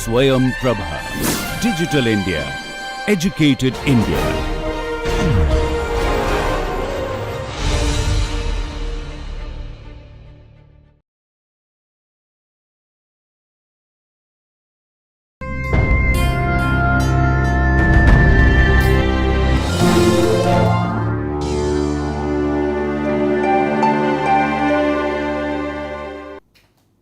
Swayam Prabha. Digital India. Educated India.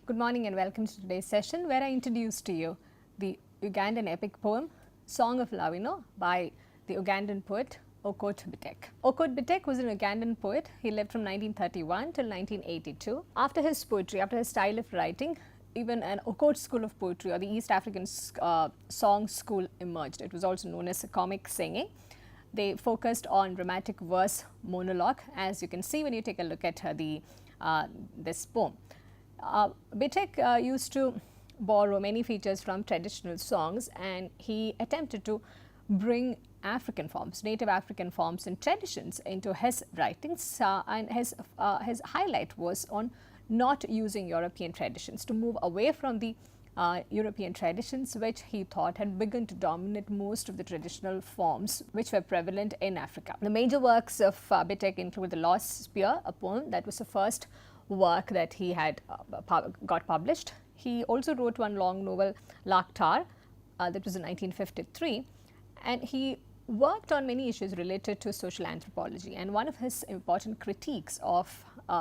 Good morning and welcome to today's session where I introduce to you the Ugandan epic poem Song of Lawino by the Ugandan poet Okot Bitek. Okot Bitek was an Ugandan poet. He lived from 1931 till 1982. After his poetry, after his style of writing, even an Okot school of poetry or the East African song school emerged. It was also known as comic singing. They focused on dramatic verse monologue, as you can see when you take a look at this poem. Bitek used to borrow many features from traditional songs, and he attempted to bring African forms, native African forms and traditions into his writings, and his highlight was on not using European traditions, to move away from the European traditions which he thought had begun to dominate most of the traditional forms which were prevalent in Africa. The major works of Bitek include The Lost Spear, a poem that was the first work that he had got published. He also wrote one long novel, Laktar, that was in 1953, and he worked on many issues related to social anthropology. And one of his important critiques of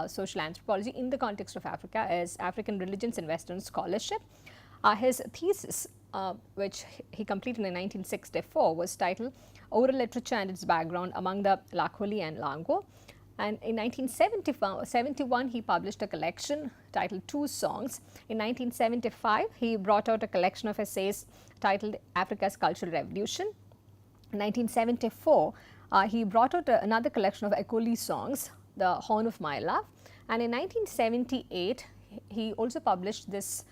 social anthropology in the context of Africa is African religions and Western scholarship. His thesis, which he completed in 1964, was titled Oral Literature and its Background Among the Lakoli and Lango. And in 1971, he published a collection titled Two Songs. In 1975, he brought out a collection of essays titled Africa's Cultural Revolution. In 1974, he brought out another collection of Ekoli songs, The Horn of My Love. And in 1978, he also published this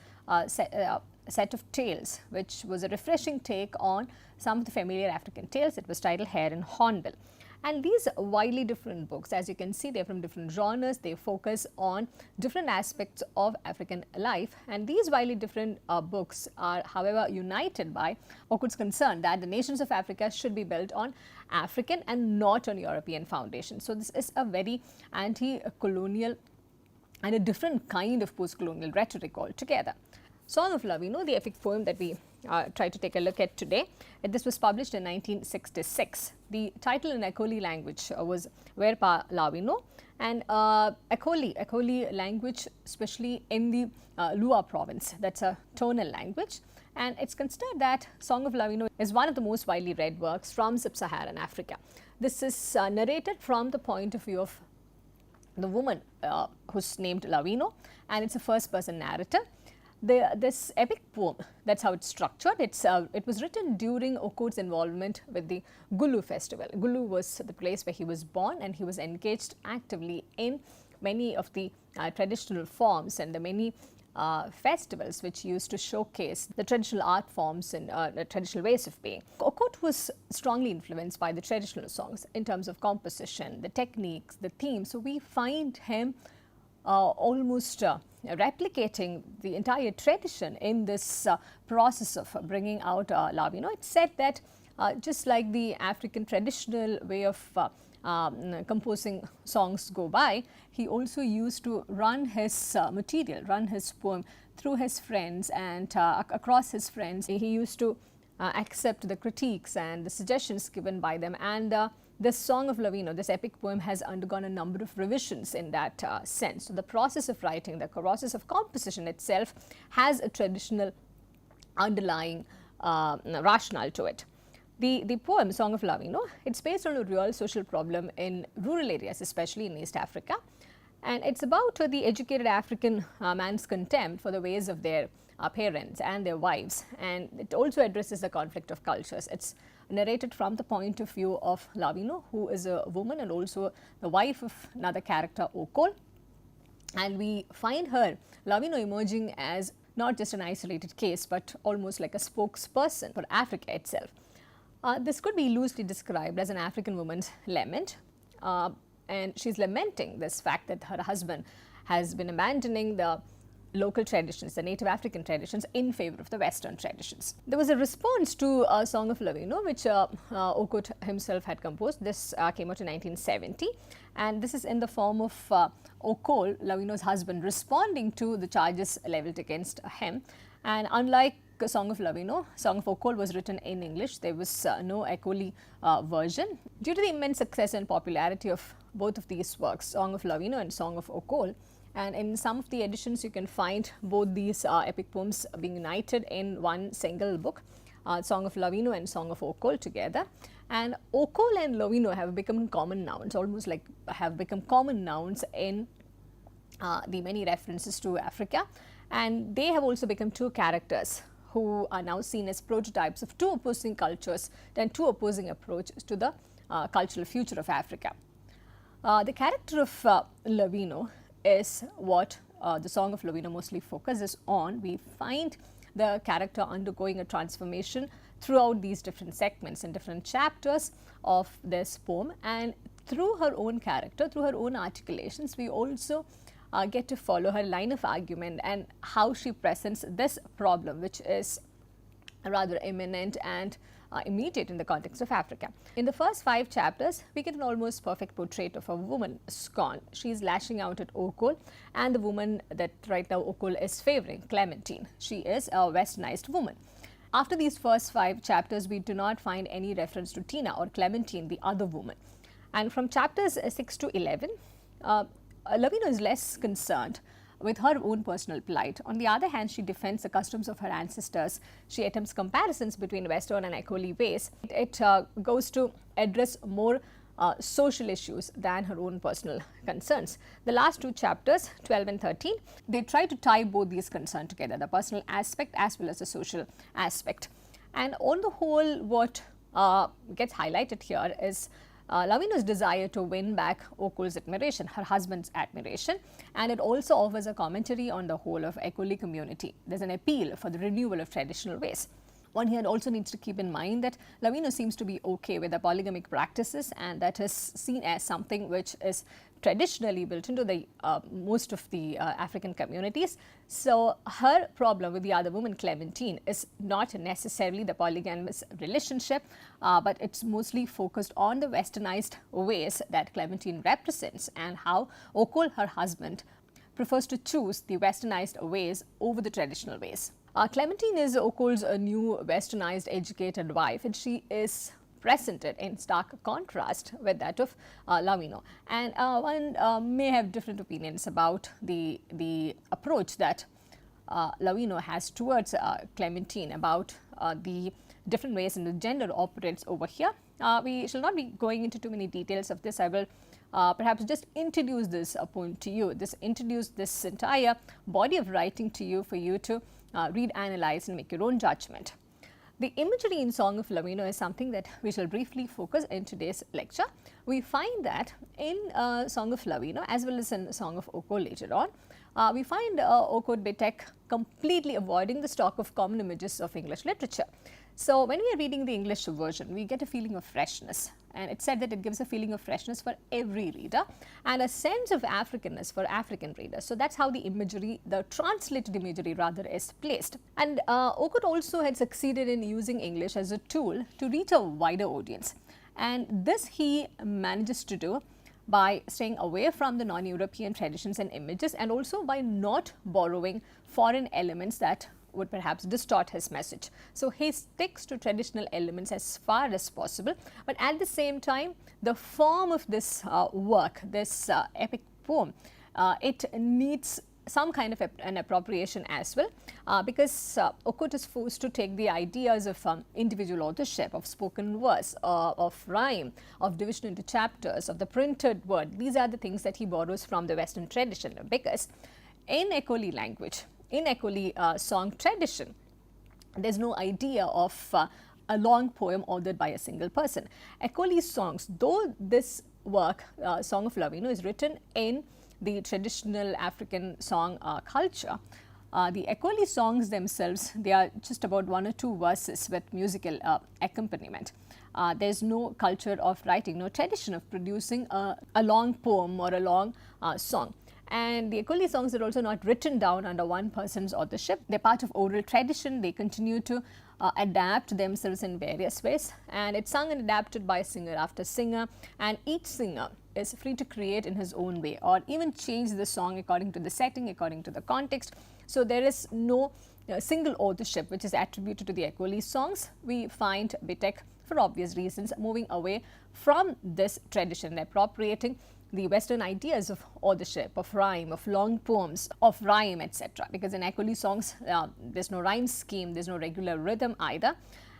set of tales, which was a refreshing take on some of the familiar African tales. It was titled Hare and Hornbill. And these widely different books, as you can see, they're from different genres. They focus on different aspects of African life. And these widely different books are, however, united by Okot's concern that the nations of Africa should be built on African and not on European foundation. So this is a very anti-colonial and a different kind of post-colonial rhetoric altogether. Song of Lawino, the epic poem that we try to take a look at today. This was published in 1966. The title in Ekoli language was Verpa Lawino, and Ekoli language, especially in the Lua province, that's a tonal language, and it's considered that Song of Lawino is one of the most widely read works from sub-Saharan Africa. This is narrated from the point of view of the woman who's named Lawino, and it's a first-person narrative. This epic poem, that's how it's structured. It was written during Okot's involvement with the Gulu festival. Gulu was the place where he was born, and he was engaged actively in many of the traditional forms and the many festivals which used to showcase the traditional art forms and the traditional ways of being. Okot was strongly influenced by the traditional songs in terms of composition, the techniques, the themes. So we find him almost replicating the entire tradition in this process of bringing out Lawino. It's said that just like the African traditional way of composing songs go by, he also used to run his material, run his poem through his friends, and across his friends. He used to accept the critiques and the suggestions given by them, and this Song of Lawino, this epic poem, has undergone a number of revisions in that sense. So the process of writing, the process of composition itself has a traditional underlying rationale to it. The poem Song of Lawino, it's based on a real social problem in rural areas, especially in East Africa, and it's about the educated African man's contempt for the ways of their parents and their wives, and it also addresses the conflict of cultures. It's narrated from the point of view of Lawino, who is a woman and also the wife of another character, Okot, and we find her, Lawino, emerging as not just an isolated case but almost like a spokesperson for Africa itself. This could be loosely described as an African woman's lament, and she's lamenting this fact that her husband has been abandoning the local traditions, the native African traditions, in favor of the Western traditions. There was a response to a Song of Lawino, which Okot himself had composed. This came out in 1970, and this is in the form of Okot, Lawino's husband, responding to the charges leveled against him. And unlike a Song of Lawino, Song of Okot was written in English. There was no Ekoli version. Due to the immense success and popularity of both of these works, Song of Lawino and Song of Okot, and in some of the editions you can find both these epic poems being united in one single book, Song of Lawino and Song of Okot together. And Okot and Lawino have become common nouns, almost like have become common nouns in the many references to Africa, and they have also become two characters who are now seen as prototypes of two opposing cultures and two opposing approaches to the cultural future of Africa. The character of Lawino is what the Song of Lawino mostly focuses on. We find the character undergoing a transformation throughout these different segments and different chapters of this poem, and through her own character, through her own articulations, we also get to follow her line of argument and how she presents this problem, which is rather imminent and immediate in the context of Africa. In the first 5 chapters, we get an almost perfect portrait of a woman scorned. She is lashing out at Okot and the woman that right now Okot is favoring, Clementine. She is a westernized woman. After these first 5 chapters, we do not find any reference to Tina or Clementine, the other woman. And from chapters 6 to 11, Lawino is less concerned with her own personal plight. On the other hand, she defends the customs of her ancestors. She attempts comparisons between Western and Ekoli ways. It goes to address more social issues than her own personal concerns. The last 2 chapters, 12 and 13, they try to tie both these concerns together, the personal aspect as well as the social aspect. And on the whole, what gets highlighted here is Lawino's desire to win back Okot's admiration, her husband's admiration, and it also offers a commentary on the whole of Ekoli community. There's an appeal for the renewal of traditional ways. One here also needs to keep in mind that Lawino seems to be okay with the polygamic practices, and that is seen as something which is traditionally built into the most of the African communities. So her problem with the other woman, Clementine, is not necessarily the polygamous relationship, but it's mostly focused on the westernized ways that Clementine represents and how Okot, her husband, prefers to choose the westernized ways over the traditional ways. Clementine is Okot's new westernized educated wife, and she is presented in stark contrast with that of Lawino. And one may have different opinions about the approach that Lawino has towards Clementine, about the different ways in the gender operates over here. We shall not be going into too many details of this. I will perhaps just introduce this point to you, introduce this entire body of writing to you for you to read, analyze and make your own judgment. The imagery in Song of Lawino is something that we shall briefly focus in today's lecture. We find that in Song of Lawino as well as in Song of Okot later on, we find Okot Bitek completely avoiding the stock of common images of English literature. So when we are reading the English version, we get a feeling of freshness, and it's said that it gives a feeling of freshness for every reader and a sense of Africanness for African readers. So that's how the imagery, the translated imagery rather, is placed. And Okot also had succeeded in using English as a tool to reach a wider audience, and this he manages to do by staying away from the non-European traditions and images, and also by not borrowing foreign elements that would perhaps distort his message. So he sticks to traditional elements as far as possible, but at the same time, the form of this work, this epic poem, it needs some kind of an appropriation as well, because Okot is forced to take the ideas of individual authorship, of spoken verse, of rhyme, of division into chapters, of the printed word. These are the things that he borrows from the Western tradition, because in Ekoli language, in Ekoli song tradition, there is no idea of a long poem authored by a single person. Ekoli songs, though this work, Song of Lawino, is written in the traditional African song culture, the Ekoli songs themselves, they are just about 1 or 2 verses with musical accompaniment. There is no culture of writing, no tradition of producing a long poem or a long song. And the Ekoli songs are also not written down under one person's authorship. They're part of oral tradition. They continue to adapt themselves in various ways, and it's sung and adapted by singer after singer, and each singer is free to create in his own way or even change the song according to the setting, according to the context. So there is no single authorship which is attributed to the Ekoli songs. We find Bitek, for obvious reasons, moving away from this tradition and appropriating the Western ideas of authorship, of rhyme, of long poems, of rhyme, etc. Because in Ekoli songs, there's no rhyme scheme, there's no regular rhythm either.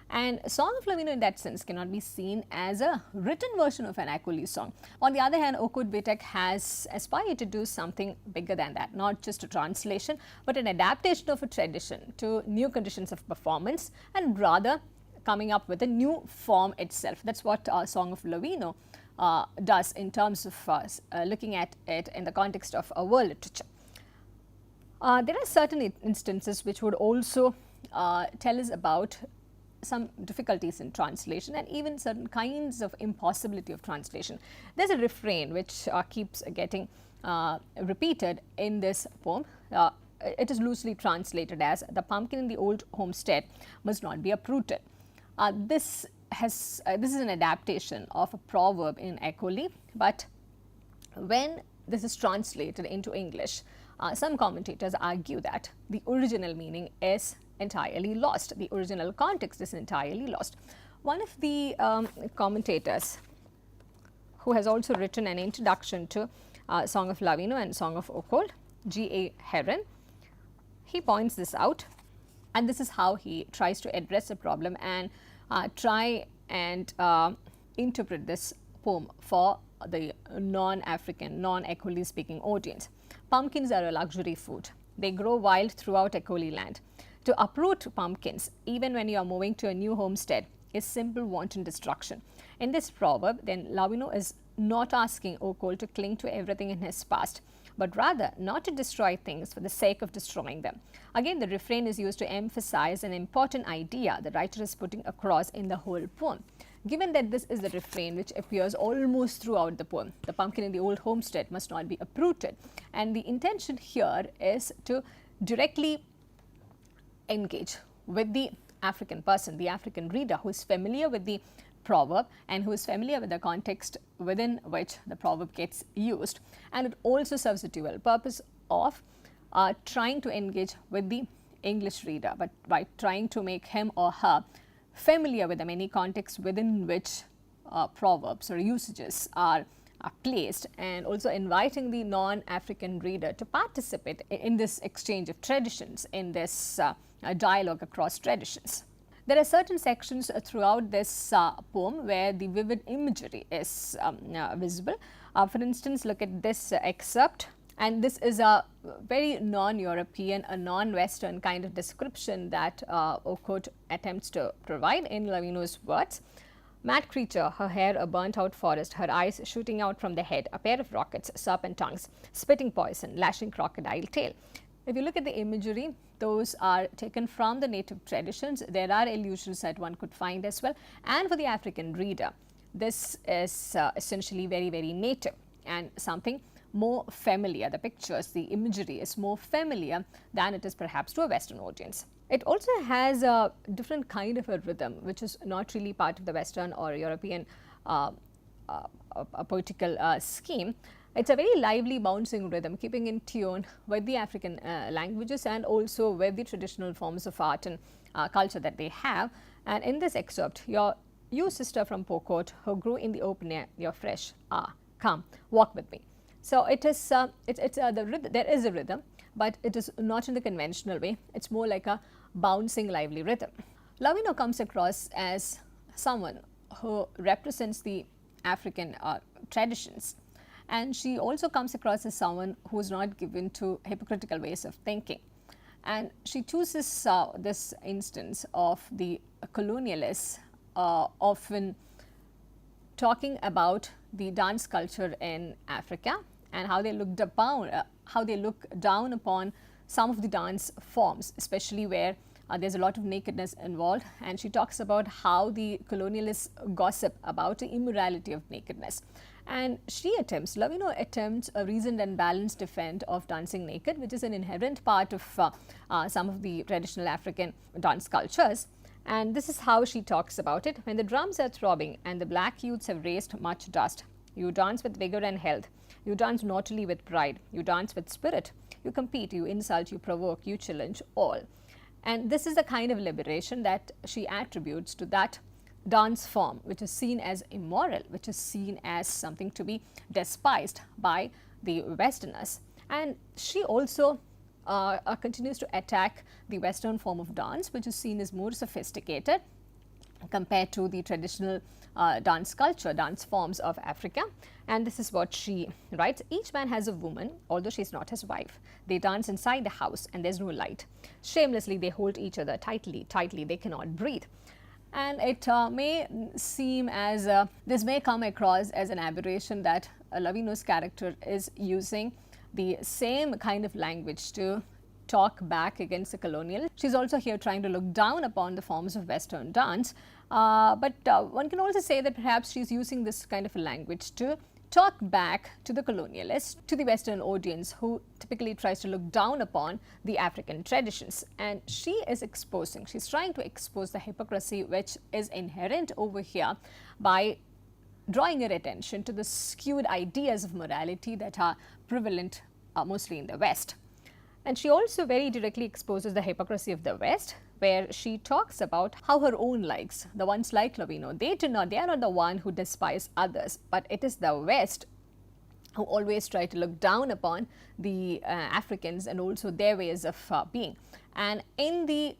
And Song of Lawino in that sense cannot be seen as a written version of an Ekoli song. On the other hand, Okot Bitek has aspired to do something bigger than that, not just a translation, but an adaptation of a tradition to new conditions of performance, and rather coming up with a new form itself. That's what Song of Lawino does in terms of looking at it in the context of world literature. There are certain instances which would also tell us about some difficulties in translation and even certain kinds of impossibility of translation. There's a refrain which keeps getting repeated in this poem. It is loosely translated as, "The pumpkin in the old homestead must not be uprooted." This is an adaptation of a proverb in Ekoli, but when this is translated into English, some commentators argue that the original meaning is entirely lost. The original context is entirely lost. One of the commentators who has also written an introduction to Song of Lawino and Song of Okot, G.A. Heron, he points this out, and this is how he tries to address the problem and try and interpret this poem for the non-African, non-Ekoli speaking audience. Pumpkins are a luxury food. They grow wild throughout Ekoli land. To uproot pumpkins, even when you are moving to a new homestead, is simple wanton destruction. In this proverb, then, Lawino is not asking Okot to cling to everything in his past, but rather not to destroy things for the sake of destroying them. Again, the refrain is used to emphasize an important idea the writer is putting across in the whole poem. Given that this is the refrain which appears almost throughout the poem, the pumpkin in the old homestead must not be uprooted, and the intention here is to directly engage with the African person, the African reader, who is familiar with the proverb and who is familiar with the context within which the proverb gets used. And it also serves the dual purpose of trying to engage with the English reader, but by trying to make him or her familiar with the many contexts within which proverbs or usages are placed, and also inviting the non-African reader to participate in this exchange of traditions, in this dialogue across traditions. There are certain sections throughout this poem where the vivid imagery is visible. For instance, look at this excerpt, and this is a very non-European, a non-Western kind of description that Okot attempts to provide in Lawino's words. "Mad creature, her hair a burnt-out forest, her eyes shooting out from the head, a pair of rockets, serpent tongues, spitting poison, lashing crocodile tail." If you look at the imagery, those are taken from the native traditions. There are allusions that one could find as well. And for the African reader, this is essentially very, very native and something more familiar. The pictures, the imagery is more familiar than it is perhaps to a Western audience. It also has a different kind of a rhythm, which is not really part of the Western or European poetical scheme. It's a very lively, bouncing rhythm, keeping in tune with the African languages and also with the traditional forms of art and culture that they have. And in this excerpt, you sister from Okot, who grew in the open air, you're fresh, come, walk with me. So it is, there is a rhythm, but it is not in the conventional way. It's more like a bouncing, lively rhythm. Lawino comes across as someone who represents the African traditions, and she also comes across as someone who is not given to hypocritical ways of thinking. And she chooses this instance of the colonialists often talking about the dance culture in Africa and how they look down upon some of the dance forms, especially where there's a lot of nakedness involved. And she talks about how the colonialists gossip about the immorality of nakedness. And Lawino attempts a reasoned and balanced defense of dancing naked, which is an inherent part of some of the traditional African dance cultures. And this is how she talks about it. When the drums are throbbing and the black youths have raised much dust, you dance with vigor and health. You dance naughtily with pride. You dance with spirit. You compete, you insult, you provoke, you challenge all. And this is the kind of liberation that she attributes to that dance form, which is seen as immoral, which is seen as something to be despised by the Westerners. And she also continues to attack the Western form of dance, which is seen as more sophisticated compared to the traditional dance culture, dance forms of Africa. And this is what she writes. Each man has a woman, although she is not his wife. They dance inside the house and there's no light. Shamelessly, they hold each other tightly, they cannot breathe. And it may seem as, this may come across as an aberration that Lawino's character is using the same kind of language to talk back against the colonial. She's also here trying to look down upon the forms of Western dance. But one can also say that perhaps she's using this kind of a language to talk back to the colonialists, to the Western audience who typically tries to look down upon the African traditions. And she's trying to expose the hypocrisy which is inherent over here by drawing your attention to the skewed ideas of morality that are prevalent mostly in the West. And she also very directly exposes the hypocrisy of the West, where she talks about how her own likes, the ones like Lawino, they are not the one who despise others, but it is the West who always try to look down upon the Africans and also their ways of being. And in the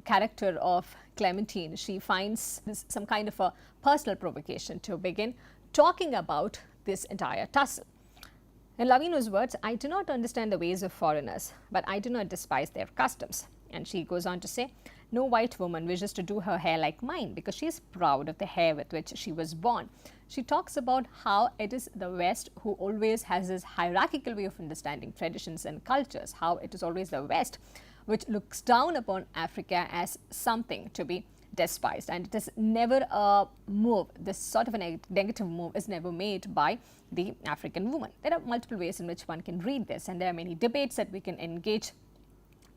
character of Clementine, she finds some kind of a personal provocation to begin talking about this entire tussle. In Lawino's words, I do not understand the ways of foreigners, but I do not despise their customs. And she goes on to say, no white woman wishes to do her hair like mine because she is proud of the hair with which she was born. She talks about how it is the West who always has this hierarchical way of understanding traditions and cultures, how it is always the West which looks down upon Africa as something to be despised. And it is never a move, this sort of a negative move is never made by the African woman. There are multiple ways in which one can read this, and there are many debates that we can engage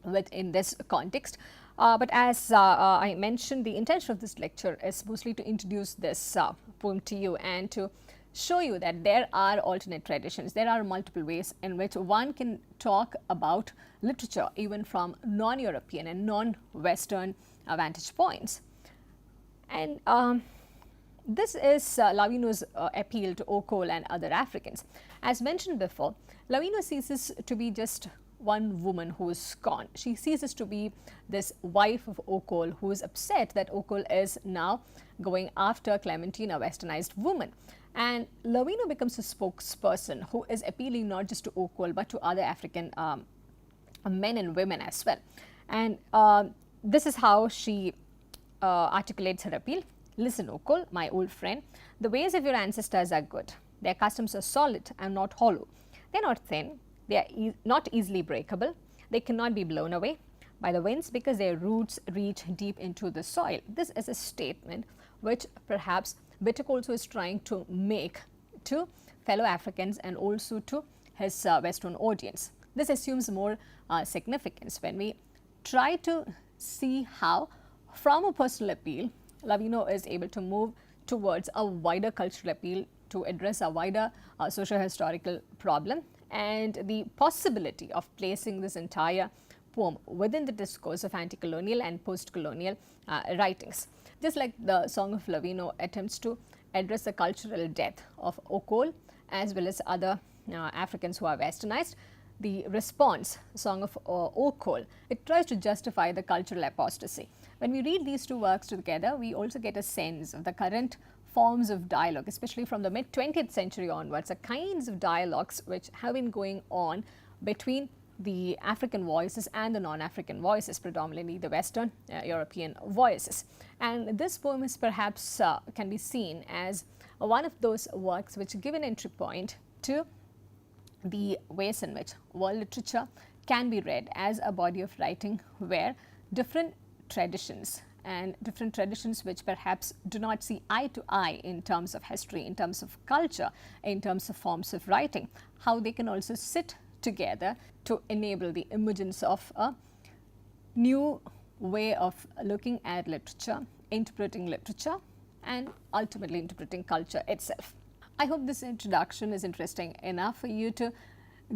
with in this context. But as I mentioned, the intention of this lecture is mostly to introduce this poem to you and to show you that there are alternate traditions. There are multiple ways in which one can talk about literature even from non-European and non-Western vantage points. And this is Lawino's appeal to Okot and other Africans. As mentioned before, Lawino ceases to be just one woman who is gone. She ceases to be this wife of Okot who is upset that Okot is now going after Clementine, a westernized woman. And Lawino becomes a spokesperson who is appealing not just to Okot but to other African men and women as well. And this is how she articulates her appeal. Listen, Okot, my old friend, the ways of your ancestors are good. Their customs are solid and not hollow. They are not thin. They are not easily breakable. They cannot be blown away by the winds because their roots reach deep into the soil. This is a statement which perhaps Bitek also is trying to make to fellow Africans and also to his Western audience. This assumes more significance when we try to see how, from a personal appeal, Lawino is able to move towards a wider cultural appeal to address a wider socio-historical problem, and the possibility of placing this entire poem within the discourse of anti-colonial and post-colonial writings. Just like the Song of Lawino attempts to address the cultural death of Okot as well as other Africans who are westernized, the response, Song of Okot, it tries to justify the cultural apostasy. When we read these two works together, we also get a sense of the current forms of dialogue, especially from the mid-20th century onwards, the kinds of dialogues which have been going on between the African voices and the non-African voices, predominantly the Western European voices. And this poem is perhaps can be seen as one of those works which give an entry point to the ways in which world literature can be read as a body of writing where different traditions and different traditions which perhaps do not see eye to eye in terms of history, in terms of culture, in terms of forms of writing, how they can also sit together to enable the emergence of a new way of looking at literature, interpreting literature, and ultimately interpreting culture itself. I hope this introduction is interesting enough for you to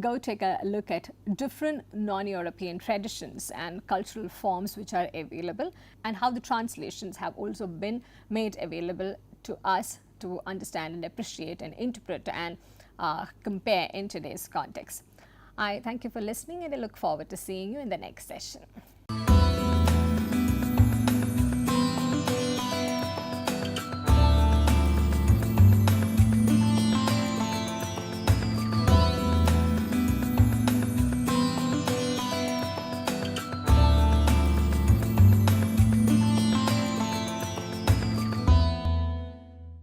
go take a look at different non-European traditions and cultural forms which are available, and how the translations have also been made available to us to understand and appreciate and interpret and compare in today's context. I thank you for listening, and I look forward to seeing you in the next session.